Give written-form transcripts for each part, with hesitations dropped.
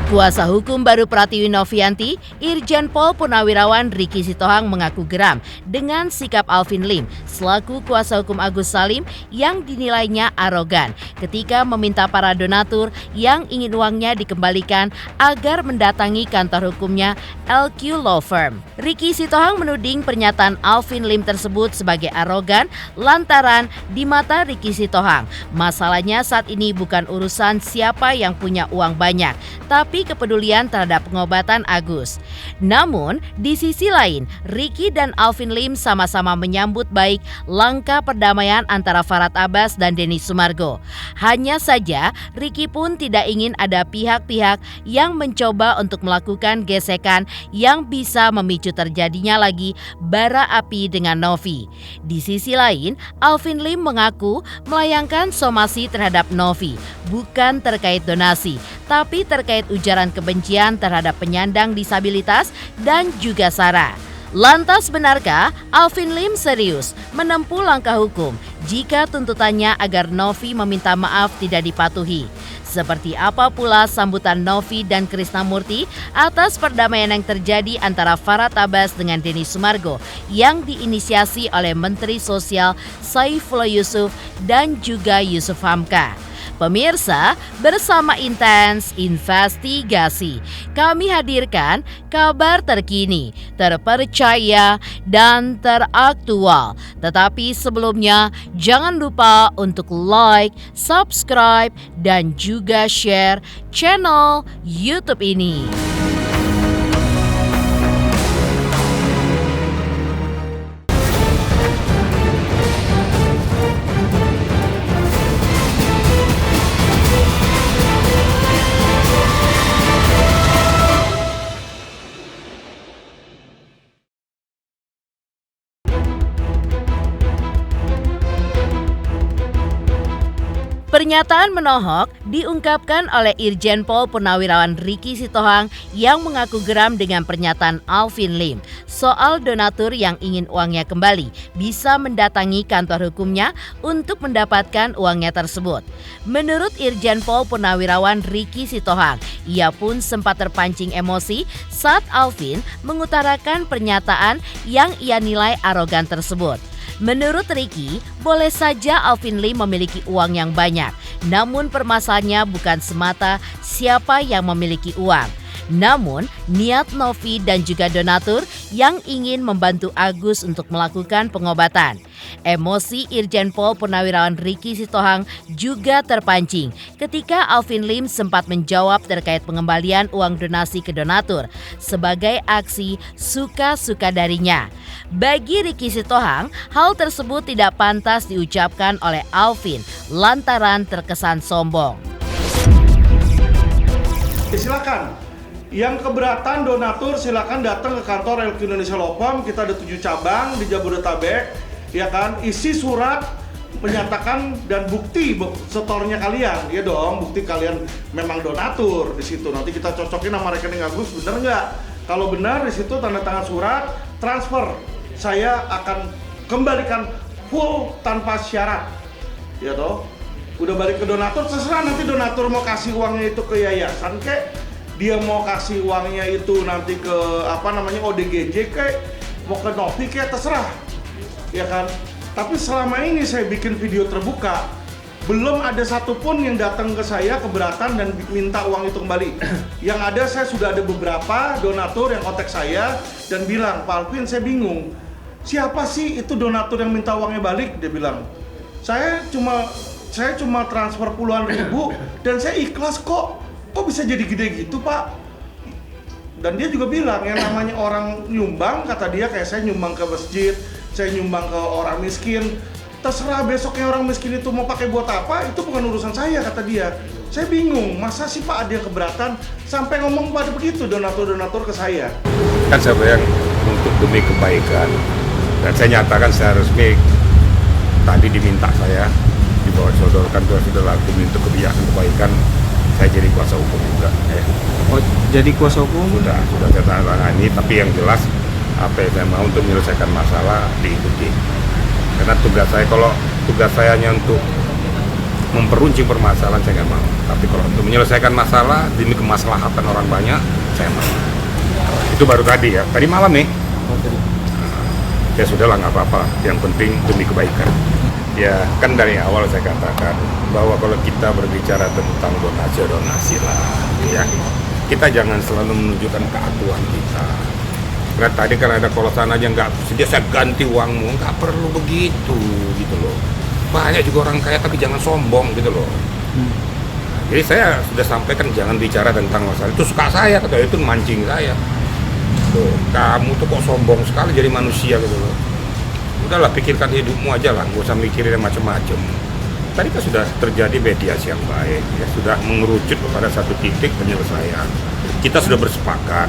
Kuasa hukum baru Pratiwi Novianti, Irjen Pol Purnawirawan Ricky Sitohang mengaku geram dengan sikap Alvin Lim selaku kuasa hukum Agus Salim yang dinilainya arogan ketika meminta para donatur yang ingin uangnya dikembalikan agar mendatangi kantor hukumnya LQ Law Firm. Ricky Sitohang menuding pernyataan Alvin Lim tersebut sebagai arogan lantaran di mata Ricky Sitohang, masalahnya saat ini bukan urusan siapa yang punya uang banyak, tapi kepedulian terhadap pengobatan Agus. Namun, di sisi lain, Ricky dan Alvin Lim sama-sama menyambut baik langkah perdamaian antara Farhad Abbas dan Denny Sumargo. Hanya saja, Ricky pun tidak ingin ada pihak-pihak yang mencoba untuk melakukan gesekan yang bisa memicu terjadinya lagi bara api dengan Novi. Di sisi lain, Alvin Lim mengaku melayangkan somasi terhadap Novi, bukan terkait donasi, tapi terkait ujaran kebencian terhadap penyandang disabilitas dan juga SARA. Lantas benarkah Alvin Lim serius menempuh langkah hukum jika tuntutannya agar Novi meminta maaf tidak dipatuhi? Seperti apa pula sambutan Novi dan Krisnamurti atas perdamaian yang terjadi antara Farhad Abbas dengan Denny Sumargo yang diinisiasi oleh Menteri Sosial Saifullah Yusuf dan juga Yusuf Hamka? Pemirsa, bersama Intens Investigasi, kami hadirkan kabar terkini, terpercaya, dan teraktual. Tetapi sebelumnya, jangan lupa untuk like, subscribe, dan juga share channel YouTube ini. Pernyataan menohok diungkapkan oleh Irjen Pol Purnawirawan Ricky Sitohang yang mengaku geram dengan pernyataan Alvin Lim soal donatur yang ingin uangnya kembali bisa mendatangi kantor hukumnya untuk mendapatkan uangnya tersebut. Menurut Irjen Pol Purnawirawan Ricky Sitohang, ia pun sempat terpancing emosi saat Alvin mengutarakan pernyataan yang ia nilai arogan tersebut. Menurut Ricky, boleh saja Alvin Lim memiliki uang yang banyak, namun permasalahannya bukan semata siapa yang memiliki uang, namun niat Novi dan juga donatur yang ingin membantu Agus untuk melakukan pengobatan. Emosi Irjen Pol Purnawirawan Ricky Sitohang juga terpancing ketika Alvin Lim sempat menjawab terkait pengembalian uang donasi ke donatur sebagai aksi suka-suka darinya. Bagi Ricky Sitohang, hal tersebut tidak pantas diucapkan oleh Alvin lantaran terkesan sombong. Silakan, yang keberatan donatur silakan datang ke kantor LQ Indonesia Law Firm. Kita ada 7 cabang di Jabodetabek, ya kan? Isi surat menyatakan dan bukti setornya kalian, ya dong, bukti kalian memang donatur di situ. Nanti kita cocokin sama rekening Agus, bener nggak? Kalau benar di situ tanda tangan surat transfer, saya akan kembalikan full tanpa syarat, ya toh. Udah balik ke donatur, terserah nanti donatur mau kasih uangnya itu ke yayasan kek, dia mau kasih uangnya itu nanti ke ODGJ kek, mau ke Novi kek, terserah, ya kan. Tapi selama ini saya bikin video terbuka, belum ada satupun yang datang ke saya keberatan dan minta uang itu kembali. Yang ada, saya sudah ada beberapa donatur yang kontak saya dan bilang, Pak Alvin, saya bingung, siapa sih itu donatur yang minta uangnya balik? Dia bilang, saya cuma transfer puluhan ribu dan saya ikhlas kok bisa jadi gede gitu, Pak? Dan dia juga bilang, yang namanya orang nyumbang, kata dia, kayak saya nyumbang ke masjid, saya nyumbang ke orang miskin, terserah besoknya orang miskin itu mau pakai buat apa, itu bukan urusan saya, kata dia. Saya bingung, masa sih Pak ada yang keberatan sampai ngomong pada begitu donatur-donatur ke saya? Kan saya bayang untuk demi kebaikan, dan saya nyatakan secara resmi, tadi diminta saya, dibawa sodorkan ke saudara hukum untuk kebijakan kebaikan, saya jadi kuasa hukum juga. Oh, jadi kuasa hukum? Sudah saya tangani, tapi yang jelas apa yang saya mau untuk menyelesaikan masalah diikuti. Karena tugas saya, kalau tugas saya hanya untuk memperuncing permasalahan saya nggak mau. Tapi kalau untuk menyelesaikan masalah demi kemaslahatan orang banyak, saya mau. Itu baru tadi ya, tadi malam nih. Ya sudahlah, nggak apa-apa. Yang penting demi kebaikan. Ya kan dari awal saya katakan bahwa kalau kita berbicara tentang donasi lah, ya kita jangan selalu menunjukkan keakuan kita. Karena tadi kan ada kolosan aja nggak sedia saya ganti uangmu, nggak perlu begitu gitu loh. Banyak juga orang kaya tapi jangan sombong gitu loh. Jadi saya sudah sampaikan jangan bicara tentang masalah itu, suka saya kata itu mancing saya. Tuh, kamu tuh kok sombong sekali jadi manusia gitu loh. Udahlah, pikirkan hidupmu aja lah, gak usah mikirin yang macam-macam. Tadi kan sudah terjadi mediasi yang baik, ya sudah mengerucut kepada satu titik penyelesaian. Kita sudah bersepakat.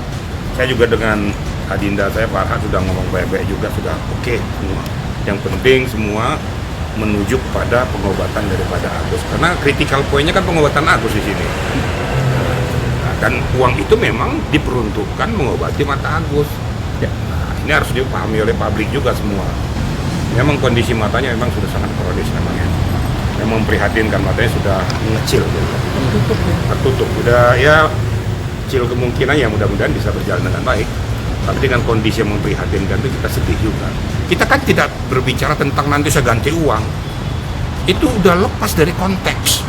Saya juga dengan Adinda saya Farhat sudah ngomong baik-baik juga, sudah oke semua. Yang penting semua menuju kepada pengobatan daripada Agus, karena critical point-nya kan pengobatan Agus di sini. Dan uang itu memang diperuntukkan mengobati mata Agus. Nah, ini harus dipahami oleh publik juga semua. Memang kondisi matanya memang sudah sangat kronis memangnya. Yang memprihatinkan, matanya sudah mengecil gitu. Tertutup. Udah ya kecil kemungkinan ya mudah-mudahan bisa berjalan dengan baik. Tapi dengan kondisi yang memprihatinkan itu kita sedih juga. Kita kan tidak berbicara tentang nanti saya ganti uang. Itu udah lepas dari konteks.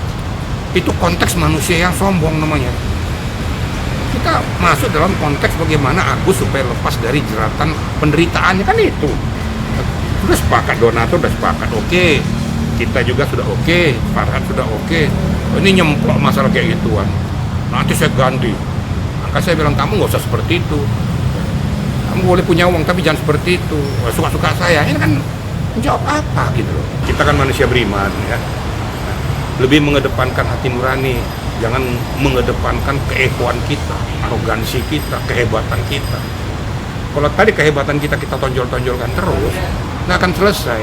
Itu konteks manusia yang sombong namanya. Kita masuk dalam konteks bagaimana Agus supaya lepas dari jeratan penderitaannya, kan itu. Sudah sepakat, donatur sudah sepakat, oke. Kita juga sudah oke, Farhat sudah oke. Ini nyemplok masalah kayak gituan. Nanti saya ganti. Maka saya bilang kamu nggak usah seperti itu. Kamu boleh punya uang tapi jangan seperti itu. Suka-suka saya. Ini kan menjawab apa gitu loh. Kita kan manusia beriman ya. Lebih mengedepankan hati nurani. Jangan mengedepankan keegoan kita, arogansi kita, kehebatan kita. Kalau tadi kehebatan kita tonjol-tonjolkan terus, nggak akan selesai.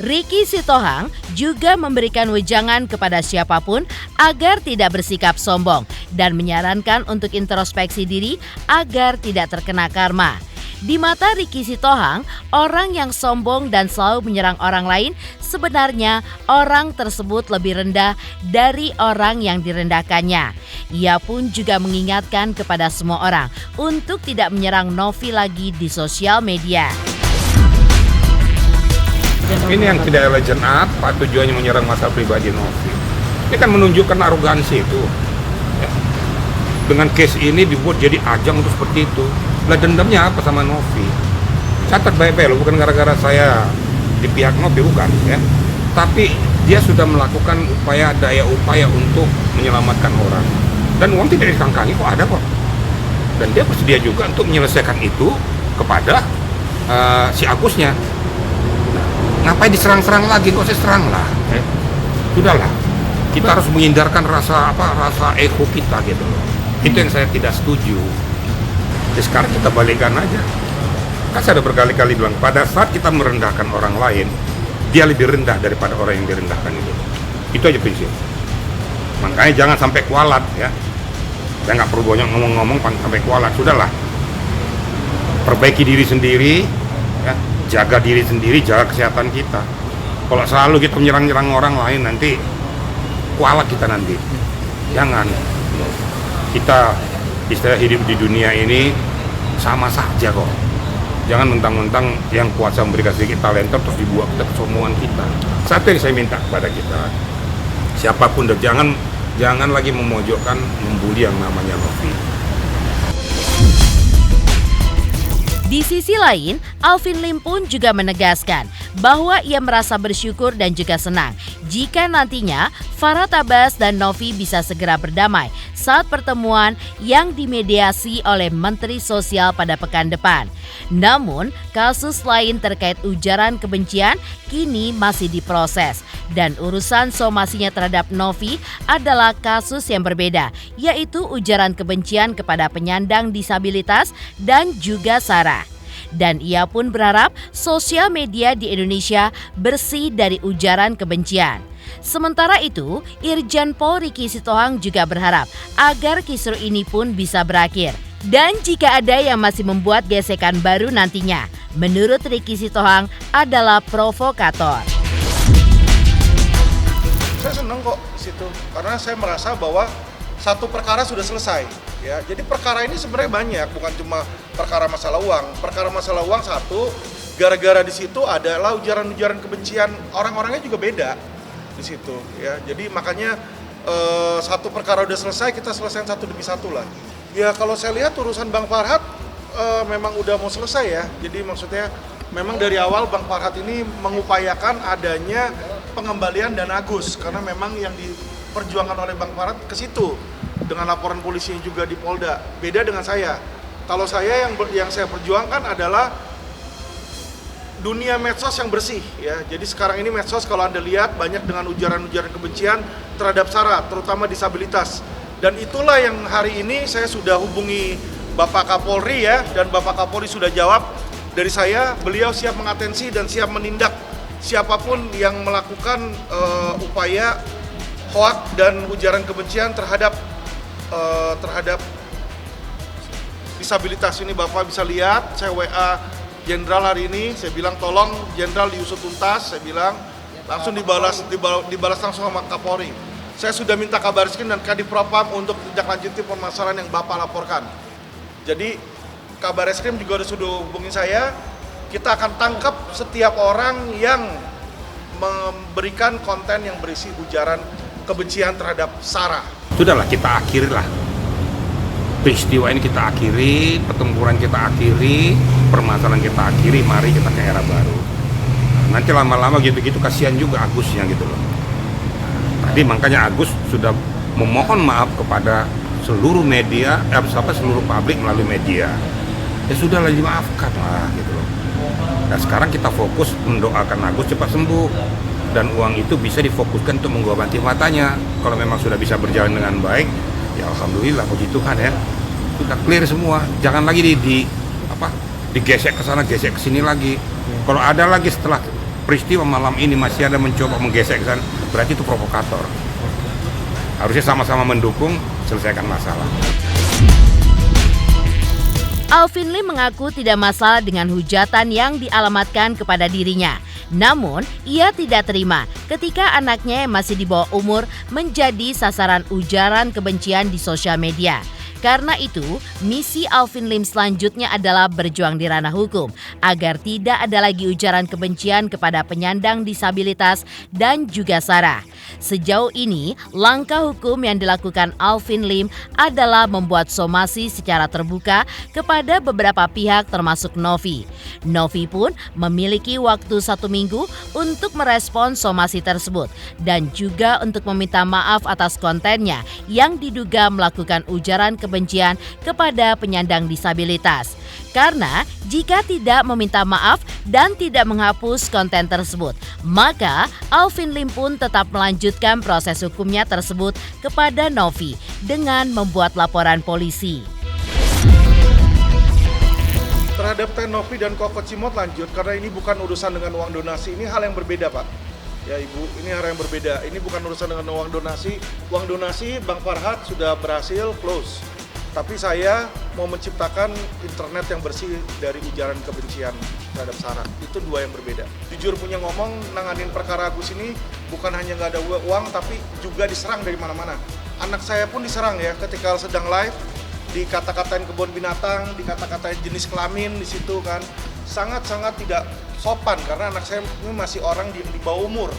Ricky Sitohang juga memberikan wejangan kepada siapapun agar tidak bersikap sombong dan menyarankan untuk introspeksi diri agar tidak terkena karma. Di mata Ricky Sitohang, orang yang sombong dan selalu menyerang orang lain, sebenarnya orang tersebut lebih rendah dari orang yang direndahkannya. Ia pun juga mengingatkan kepada semua orang untuk tidak menyerang Novi lagi di sosial media. Ini yang tidak elegan apa tujuannya menyerang masalah pribadi Novi. Ini kan menunjukkan arogansi itu. Ya. Dengan case ini dibuat jadi ajang untuk seperti itu. Lah dendamnya apa sama Novi? Catat baik-baik loh, bukan gara-gara saya di pihak Novi, bukan ya. Tapi dia sudah melakukan daya upaya untuk menyelamatkan orang. Dan uang tidak dikangkangi kok ada kok. Dan dia bersedia juga untuk menyelesaikan itu kepada si Agusnya. Ngapain diserang-serang lagi? Kok saya serang lah? Sudahlah. Kita harus menghindarkan rasa ego kita gitu loh. Itu yang saya tidak setuju. Jadi sekarang kita balikkan aja. Kan saya sudah berkali-kali bilang, pada saat kita merendahkan orang lain, dia lebih rendah daripada orang yang direndahkan itu. Itu aja prinsip. Makanya jangan sampai kualat ya. Saya nggak perlu banyak ngomong-ngomong sampai kualat. Sudahlah. Perbaiki diri sendiri, ya. Jaga diri sendiri, jaga kesehatan kita. Kalau selalu kita menyerang-nyerang orang lain, nanti kualat kita nanti. Jangan. Kita istilah hidup di dunia ini sama saja kok. Jangan mentang-mentang yang kuasa memberikan sedikit talenta terus dibuat kita kesombongan kita. Satu yang saya minta kepada kita, siapapun jangan lagi memojokkan, membuli yang namanya Novi. Di sisi lain, Alvin Lim pun juga menegaskan bahwa ia merasa bersyukur dan juga senang jika nantinya Farhat Abbas dan Novi bisa segera berdamai saat pertemuan yang dimediasi oleh Menteri Sosial pada pekan depan. Namun, kasus lain terkait ujaran kebencian kini masih diproses dan urusan somasinya terhadap Novi adalah kasus yang berbeda, yaitu ujaran kebencian kepada penyandang disabilitas dan juga SARA. Dan ia pun berharap sosial media di Indonesia bersih dari ujaran kebencian. Sementara itu, Irjen Pol Ricky Sitohang juga berharap agar kisruh ini pun bisa berakhir. Dan jika ada yang masih membuat gesekan baru nantinya, menurut Ricky Sitohang adalah provokator. Saya senang kok di situ karena saya merasa bahwa satu perkara sudah selesai ya. Jadi perkara ini sebenarnya banyak, bukan cuma perkara masalah uang. Perkara masalah uang satu, gara-gara di situ adalah ujaran-ujaran kebencian, orang-orangnya juga beda di situ ya. Jadi makanya satu perkara udah selesai, kita selesaikan satu demi satu lah. Ya kalau saya lihat urusan Bang Farhad memang udah mau selesai ya. Jadi maksudnya memang dari awal Bang Farhad ini mengupayakan adanya pengembalian dana Agus karena memang yang diperjuangkan oleh Bang Farhad ke situ dengan laporan polisi juga di Polda. Beda dengan saya. Kalau saya yang saya perjuangkan adalah dunia medsos yang bersih ya. Jadi sekarang ini medsos kalau Anda lihat banyak dengan ujaran-ujaran kebencian terhadap SARA, terutama disabilitas. Dan itulah yang hari ini saya sudah hubungi Bapak Kapolri ya, dan Bapak Kapolri sudah jawab dari saya, beliau siap mengatensi dan siap menindak siapapun yang melakukan upaya hoak dan ujaran kebencian terhadap disabilitas. Ini Bapak bisa lihat, saya WA Jenderal hari ini, saya bilang tolong Jenderal diusut tuntas, saya bilang langsung dibalas langsung sama Kapolri. Saya sudah minta Kabariskim dan Kadif Propam untuk tindak lanjuti permasalahan yang Bapak laporkan. Jadi Kabariskim juga sudah hubungi saya, kita akan tangkap setiap orang yang memberikan konten yang berisi ujaran kebencian terhadap SARA. Sudahlah, kita akhirilah peristiwa ini, kita akhiri pertempuran, kita akhiri permasalahan, kita akhiri, mari kita ke era baru. Nanti lama-lama gitu-gitu kasihan juga Agusnya gitu loh. Tadi makanya Agus sudah memohon maaf kepada seluruh media, seluruh publik melalui media. Ya sudahlah, dimaafkan lah gitu loh. Nah sekarang kita fokus mendoakan Agus cepat sembuh dan uang itu bisa difokuskan untuk mengobati matanya. Kalau memang sudah bisa berjalan dengan baik, ya alhamdulillah, puji Tuhan ya. Sudah clear semua. Jangan lagi digesek ke sana, gesek ke sini lagi. Kalau ada lagi setelah peristiwa malam ini masih ada mencoba menggesek ke sana, berarti itu provokator. Harusnya sama-sama mendukung, selesaikan masalah. Alvin Lim mengaku tidak masalah dengan hujatan yang dialamatkan kepada dirinya. Namun, ia tidak terima ketika anaknya yang masih di bawah umur menjadi sasaran ujaran kebencian di sosial media. Karena itu, misi Alvin Lim selanjutnya adalah berjuang di ranah hukum agar tidak ada lagi ujaran kebencian kepada penyandang disabilitas dan juga SARA. Sejauh ini, langkah hukum yang dilakukan Alvin Lim adalah membuat somasi secara terbuka kepada beberapa pihak termasuk Novi. Novi pun memiliki waktu 1 minggu untuk merespons somasi tersebut dan juga untuk meminta maaf atas kontennya yang diduga melakukan ujaran kebencian kepada penyandang disabilitas. Karena jika tidak meminta maaf dan tidak menghapus konten tersebut, maka Alvin Lim pun tetap melanjutkan proses hukumnya tersebut kepada Novi dengan membuat laporan polisi. Terhadap Novi dan Koko Cimot lanjut, karena ini bukan urusan dengan uang donasi, ini hal yang berbeda Pak. Ya Ibu, ini hal yang berbeda, ini bukan urusan dengan uang donasi. Uang donasi Bang Farhad sudah berhasil close. Tapi saya mau menciptakan internet yang bersih dari ujaran kebencian terhadap SARA. Itu dua yang berbeda. Jujur punya ngomong, nanganin perkara Agus ini bukan hanya nggak ada uang, tapi juga diserang dari mana-mana. Anak saya pun diserang ya ketika sedang live, dikata-katain kebun binatang, dikata-katain jenis kelamin di situ kan. Sangat-sangat tidak sopan karena anak saya ini masih orang di bawah umur.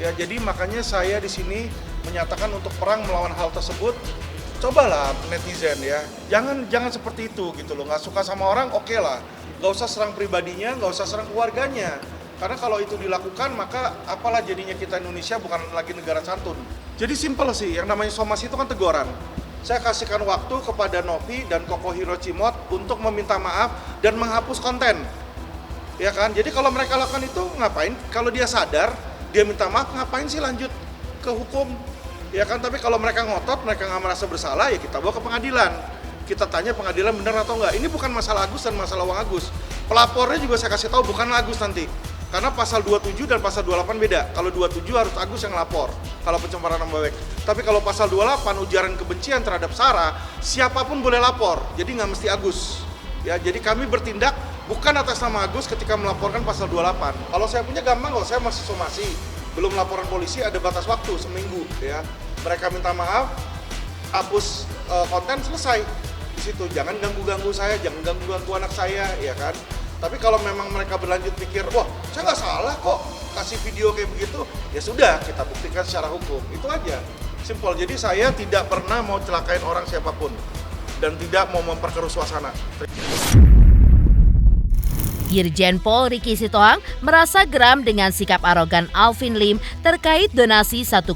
Ya, jadi makanya saya di sini menyatakan untuk perang melawan hal tersebut. Cobalah netizen ya, jangan seperti itu gitu loh. Nggak suka sama orang, oke lah, nggak usah serang pribadinya, nggak usah serang keluarganya. Karena kalau itu dilakukan, maka apalah jadinya kita Indonesia bukan lagi negara santun. Jadi simpel sih, yang namanya somasi itu kan teguran. Saya kasihkan waktu kepada Novi dan Koko Hiro Cimot untuk meminta maaf dan menghapus konten. Ya kan, jadi kalau mereka lakukan itu ngapain? Kalau dia sadar, dia minta maaf, ngapain sih lanjut ke hukum? Ya kan, tapi kalau mereka ngotot, mereka nggak merasa bersalah, ya kita bawa ke pengadilan. Kita tanya pengadilan benar atau enggak. Ini bukan masalah Agus dan masalah uang Agus. Pelapornya juga saya kasih tahu bukan Agus nanti. Karena pasal 27 dan pasal 28 beda. Kalau 27 harus Agus yang lapor, kalau pencemaran nama baik. Tapi kalau pasal 28 ujaran kebencian terhadap SARA, siapapun boleh lapor. Jadi nggak mesti Agus. Ya, jadi kami bertindak bukan atas nama Agus ketika melaporkan pasal 28. Kalau saya punya gampang kok, saya masih somasi. belum laporan polisi ada batas waktu seminggu ya. Mereka minta maaf, hapus konten, selesai di situ. Jangan ganggu-ganggu saya, jangan ganggu-ganggu anak saya, ya kan. Tapi kalau memang mereka berlanjut pikir, wah saya nggak salah kok kasih video kayak begitu, ya sudah kita buktikan secara hukum. Itu aja, simpel. Jadi saya tidak pernah mau celakain orang siapapun dan tidak mau memperkeruh suasana. Irjen Pol Ricky Sitohang merasa geram dengan sikap arogan Alvin Lim terkait donasi 1,5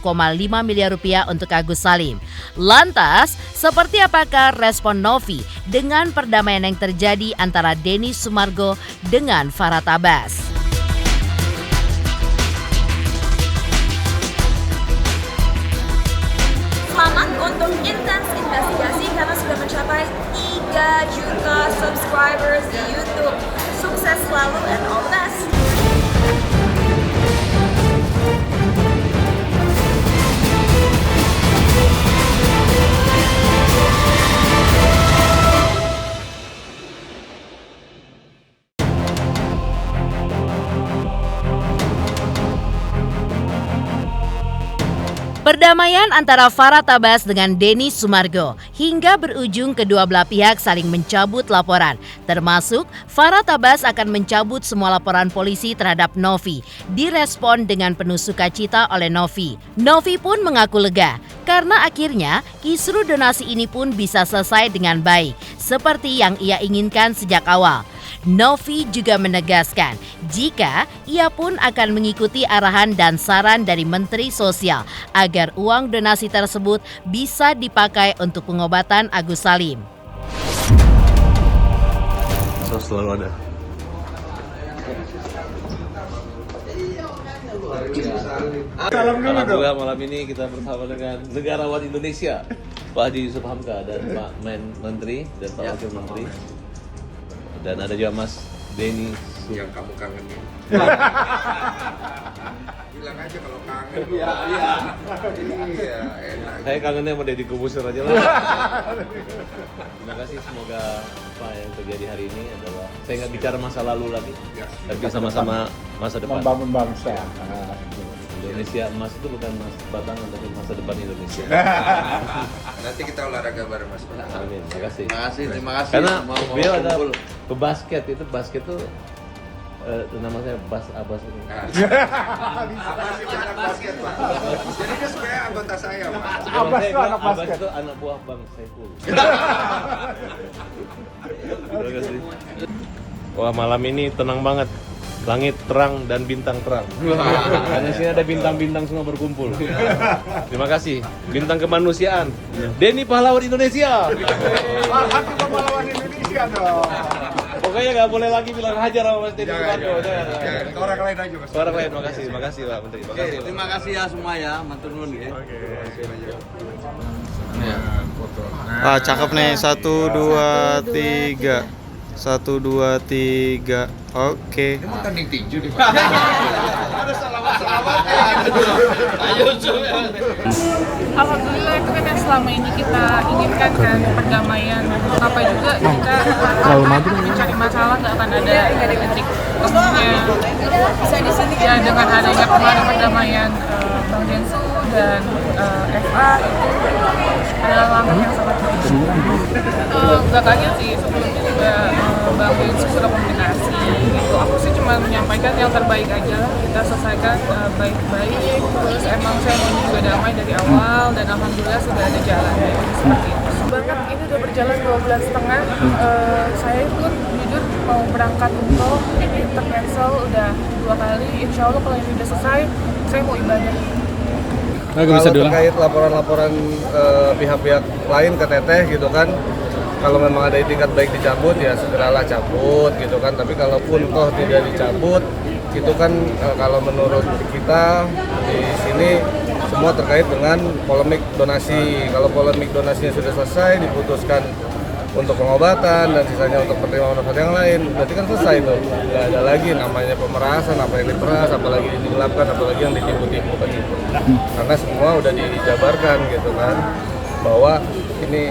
miliar rupiah untuk Agus Salim. Lantas, seperti apakah respon Novi dengan perdamaian yang terjadi antara Denny Sumargo dengan Farah Tabas? Selamat untuk Intens Investigasi karena sudah mencapai 3 juta subscribers di YouTube. Sukses selalu and all the best. Perdamaian antara Farah Tabas dengan Denny Sumargo hingga berujung kedua belah pihak saling mencabut laporan. Termasuk Farah Tabas akan mencabut semua laporan polisi terhadap Novi. Direspon dengan penuh sukacita oleh Novi. Novi pun mengaku lega karena akhirnya kisru donasi ini pun bisa selesai dengan baik seperti yang ia inginkan sejak awal. Novi juga menegaskan jika ia pun akan mengikuti arahan dan saran dari Menteri Sosial agar uang donasi tersebut bisa dipakai untuk pengobatan Agus Salim. Selalu ada. Alhamdulillah malam ini kita bersama dengan negarawan Indonesia Pak Haji Yusuf Hamka dan Pak Menteri dan Pak Wakil Menteri. Dan ada juga Mas Denny Yang kamu kangenin. Bilang aja kalau kangen. Iya. Iya, enak. Saya kangennya sama Deddy Corbuzier aja lah. Terima kasih, semoga apa yang terjadi hari ini adalah saya nggak bicara masa lalu lagi, tapi sama-sama masa depan. Membangun bangsa. Indonesia emas itu bukan emas batangan, tapi masa depan Indonesia. Nanti kita olahraga bareng Mas. Amin, terima kasih. Terima kasih. Karena beliau ada pebasket, itu basket itu nama saya Bas Abbas itu. Apa sih anak basket, Pak? Jadi dia sebenarnya anggota saya, Pak. Abbas itu anak Abbas basket. itu anak buah Bang Saiful. Terima kasih. Wah, malam ini tenang banget. Langit terang dan bintang terang. Karena sini ada bintang-bintang semua berkumpul. Terima kasih. Bintang kemanusiaan. Denny pahlawan Indonesia. Hati pahlawan Indonesia dong. Pokoknya nggak boleh lagi bilang hajar sama Mas Denny Sumargo. Ke orang lain aja, Mas. Orang lain, makasih Pak Menteri. Makasih. Pak. Terima kasih ya semua ya, matur nuwun ya. Cakep nih. 1, 2, 3. 1, 2, 3. Oke. Emang tanding tinju di Alhamdulillah itu kan yang selama ini kita inginkan kan, perdamaian. Apa juga kita mencari masalah nggak akan ada titik temunya. Ya dengan adanya kemarin perdamaian Bang Densu dan FA itu adalah langkah yang sangat baik. Nggak kaget sih, sebelumnya juga Bang Densu sudah komunikasi gitu. Aku sih cuma menyampaikan yang terbaik aja lah, kita selesaikan baik-baik. Terus emang saya mau juga damai dari awal dan alhamdulillah sudah ada jalan seperti itu. Banget ini udah berjalan 2 bulan setengah. Saya pun jujur mau berangkat umroh, ini tercancel udah 2 kali. Insya Allah kalau ini udah selesai, saya mau ibadah. Kalau terkait laporan-laporan pihak-pihak lain ke Teteh gitu kan, kalau memang ada itikat baik dicabut ya segeralah cabut gitu kan. Tapi kalaupun toh tidak dicabut, itu kan kalau menurut kita di sini semua terkait dengan polemik donasi. Kalau polemik donasinya sudah selesai, diputuskan untuk pengobatan dan sisanya untuk penerimaan manfaat yang lain, berarti kan selesai tuh. Nggak ada lagi namanya pemerasan, apa yang diperas, apalagi yang digelapkan, apalagi yang ditipu-tipu kan itu. Karena semua udah dijabarkan gitu kan, bahwa ini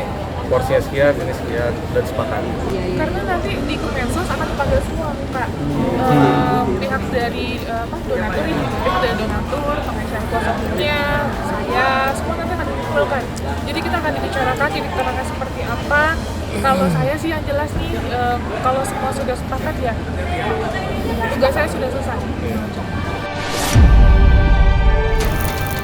porsinya sekian, ini sekian, dan sepakat. Karena nanti di Kemensos akan dipanggil semua Pak. Pihak dari donatur ini, pihak dari donatur, pengacara kuasa hukumnya, saya, semua nanti akan dikumpulkan. Jadi kita akan dibicarakan, dibicarakan seperti apa. Kalau saya sih yang jelas nih, kalau semua sudah sepakat ya, tugas saya sudah selesai.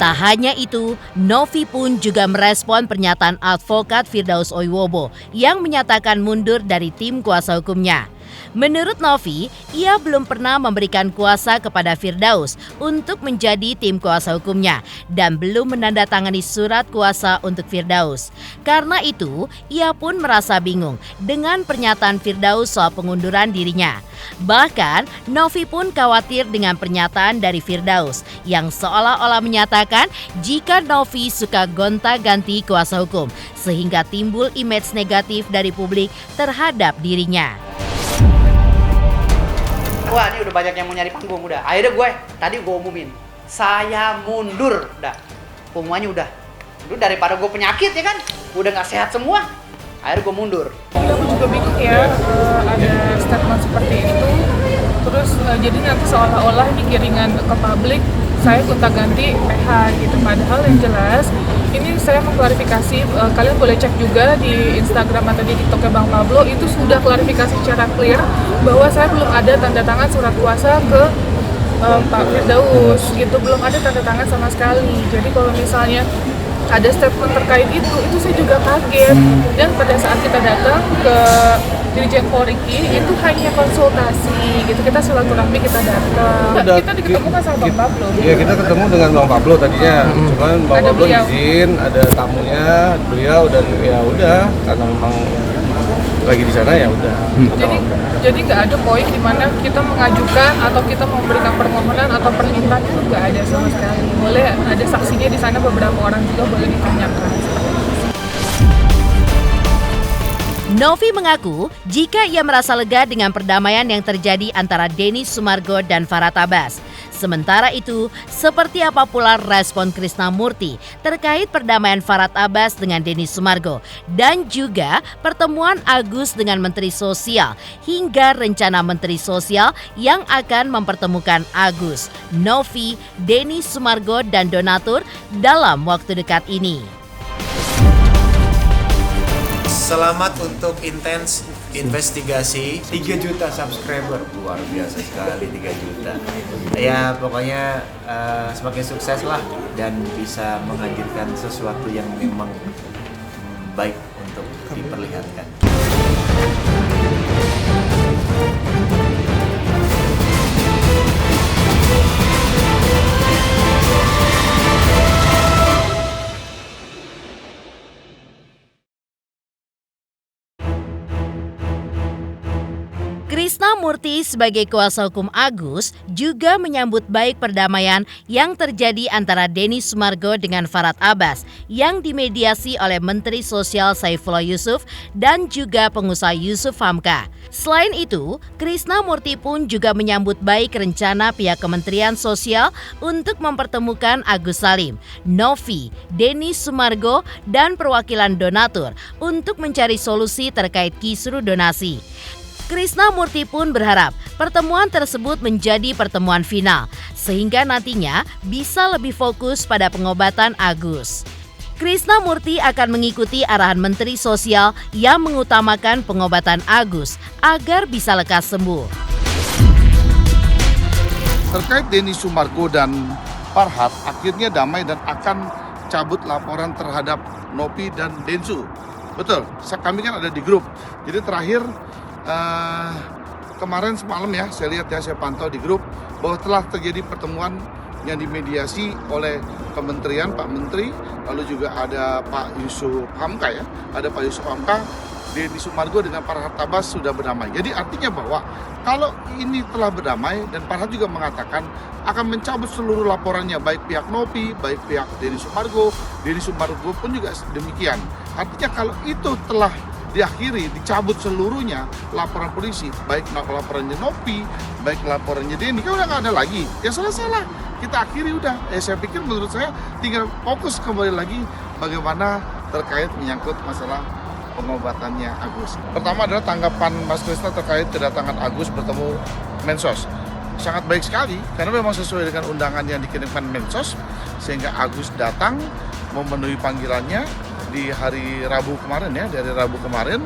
Tak hanya itu, Novi pun juga merespon pernyataan advokat Firdaus Oiwobo yang menyatakan mundur dari tim kuasa hukumnya. Menurut Novi, ia belum pernah memberikan kuasa kepada Firdaus untuk menjadi tim kuasa hukumnya dan belum menandatangani surat kuasa untuk Firdaus. Karena itu, ia pun merasa bingung dengan pernyataan Firdaus soal pengunduran dirinya. Bahkan, Novi pun khawatir dengan pernyataan dari Firdaus yang seolah-olah menyatakan jika Novi suka gonta-ganti kuasa hukum sehingga timbul image negatif dari publik terhadap dirinya. Wah, ini udah banyak yang mau nyari panggung udah. Akhirnya tadi gue umumin, saya mundur udah. Pengumumannya udah. Lu daripada gue penyakit ya kan, udah nggak sehat semua. Akhirnya gue mundur. Aku juga bingung ya, ada statement seperti itu. Terus jadi nanti seolah-olah ini giringan ke publik, saya gonta-ganti PH gitu. Padahal yang jelas, ini saya mengklarifikasi, kalian boleh cek juga di Instagram atau di TikToknya Bang Pablo, itu sudah klarifikasi secara clear bahwa saya belum ada tanda tangan surat kuasa ke Pak Firdaus gitu, belum ada tanda tangan sama sekali. Jadi kalau misalnya ada statement terkait itu saya juga kaget. Dan pada saat kita datang ke Dirjen Polriki itu hanya konsultasi gitu, kita silaturahmi, kita datang. Kita diketemukan sama Bang Pablo. Iya, kita ketemu dengan Bang Pablo tadinya. Cuman Bang Pablo izin, ada tamunya, beliau, dan ya udah karena memang lagi di sana ya udah. Jadi nggak ada poin di mana kita mengajukan atau kita memberikan permohonan atau permintaan, itu nggak ada sama sekali. Boleh ada saksinya di sana, beberapa orang juga boleh ditanyakan. Novi mengaku jika ia merasa lega dengan perdamaian yang terjadi antara Denny Sumargo dan Farhad Abbas. Sementara itu, seperti apa pula respon Krisnamurti terkait perdamaian Farhad Abbas dengan Denny Sumargo dan juga pertemuan Agus dengan Menteri Sosial hingga rencana Menteri Sosial yang akan mempertemukan Agus, Novi, Denny Sumargo dan donatur dalam waktu dekat ini. Selamat untuk intens investigasi 3 juta subscriber, luar biasa sekali 3 juta. Ya pokoknya semakin sukses lah dan bisa menghadirkan sesuatu yang memang baik untuk diperlihatkan. Krisnamurti sebagai kuasa hukum Agus juga menyambut baik perdamaian yang terjadi antara Denny Sumargo dengan Farhad Abbas yang dimediasi oleh Menteri Sosial Saifullah Yusuf dan juga pengusaha Yusuf Hamka. Selain itu, Krisnamurti pun juga menyambut baik rencana pihak Kementerian Sosial untuk mempertemukan Agus Salim, Novi, Denny Sumargo, dan perwakilan donatur untuk mencari solusi terkait kisru donasi. Krisnamurti pun berharap pertemuan tersebut menjadi pertemuan final, sehingga nantinya bisa lebih fokus pada pengobatan Agus. Krisnamurti akan mengikuti arahan Menteri Sosial yang mengutamakan pengobatan Agus agar bisa lekas sembuh. Terkait Denny Sumargo dan Farhad, akhirnya damai dan akan cabut laporan terhadap Novi dan Densu. Betul, kami kan ada di grup. Jadi terakhir kemarin semalam ya, saya lihat ya, saya pantau di grup bahwa telah terjadi pertemuan yang dimediasi oleh Kementerian, Pak Menteri, lalu juga ada Pak Yusuf Hamka ya, ada Pak Yusuf Hamka, Denny Sumargo dengan Farhad Abbas sudah berdamai. Jadi artinya bahwa kalau ini telah berdamai dan Farhad juga mengatakan akan mencabut seluruh laporannya, baik pihak Novi, baik pihak Denny Sumargo pun juga demikian. Artinya kalau itu telah diakhiri, dicabut seluruhnya laporan polisi, baik laporannya Novi, baik laporannya Denny, kan udah nggak ada lagi. Ya salah, kita akhiri udah. Saya pikir menurut saya tinggal fokus kembali lagi bagaimana terkait menyangkut masalah pengobatannya Agus. Pertama adalah tanggapan Mas Krisna terkait kedatangan Agus bertemu Mensos. Sangat baik sekali, karena memang sesuai dengan undangan yang dikirimkan Mensos, sehingga Agus datang memenuhi panggilannya di hari Rabu kemarin ya, dari Rabu kemarin.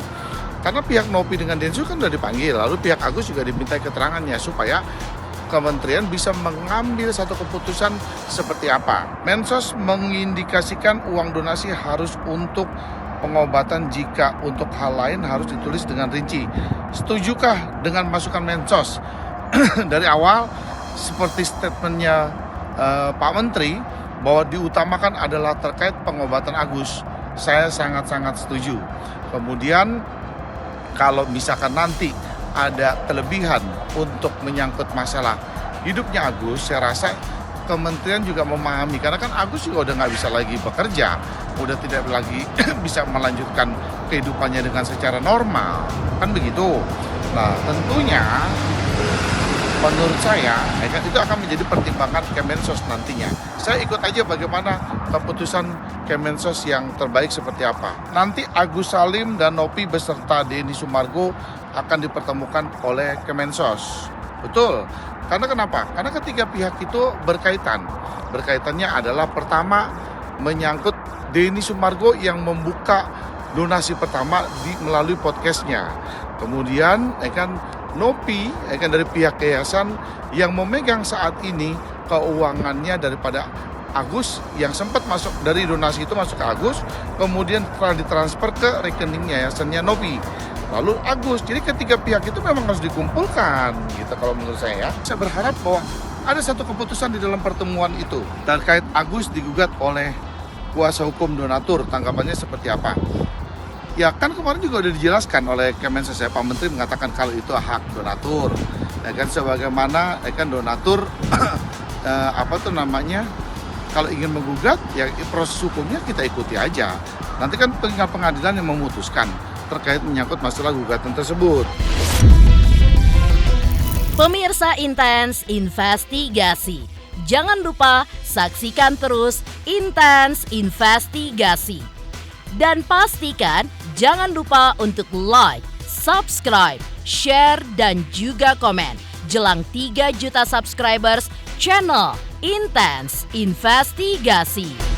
Karena pihak Nopi dengan Densus kan sudah dipanggil, lalu pihak Agus juga diminta keterangannya supaya kementerian bisa mengambil satu keputusan seperti apa. Mensos mengindikasikan uang donasi harus untuk pengobatan, jika untuk hal lain harus ditulis dengan rinci. Setujukah dengan masukan Mensos? Dari awal seperti statementnya Pak Menteri bahwa diutamakan adalah terkait pengobatan Agus. Saya sangat-sangat setuju. Kemudian kalau misalkan nanti ada kelebihan untuk menyangkut masalah hidupnya Agus, saya rasa kementerian juga memahami, karena kan Agus juga udah nggak bisa lagi bekerja, udah tidak lagi bisa melanjutkan kehidupannya dengan secara normal, kan begitu. Nah tentunya menurut saya itu akan menjadi pertimbangan Kemensos nantinya. Saya ikut aja bagaimana keputusan Kemensos yang terbaik seperti apa. Nanti Agus Salim dan Nopi beserta Denny Sumargo akan dipertemukan oleh Kemensos. Betul. Karena kenapa? Karena ketiga pihak itu berkaitan. Berkaitannya adalah pertama menyangkut Denny Sumargo yang membuka donasi pertama melalui podcastnya. Kemudian Nopi dari pihak yayasan yang memegang saat ini keuangannya daripada Agus yang sempat masuk dari donasi itu masuk ke Agus, kemudian telah ditransfer ke rekening yayasannya Nopi. Lalu Agus, jadi ketiga pihak itu memang harus dikumpulkan gitu kalau menurut saya. Saya berharap bahwa ada satu keputusan di dalam pertemuan itu terkait Agus digugat oleh kuasa hukum donatur, tanggapannya seperti apa? Ya kan kemarin juga udah dijelaskan oleh Kemensos, Pak Menteri mengatakan kalau itu hak donatur. Ya kan sebagaimana donatur kalau ingin menggugat ya proses hukumnya kita ikuti aja. Nanti kan tinggal pengadilan yang memutuskan terkait menyangkut masalah gugatan tersebut. Pemirsa Intens Investigasi, jangan lupa saksikan terus Intens Investigasi. Dan pastikan jangan lupa untuk like, subscribe, share, dan juga komen jelang 3 juta subscribers channel Intens Investigasi.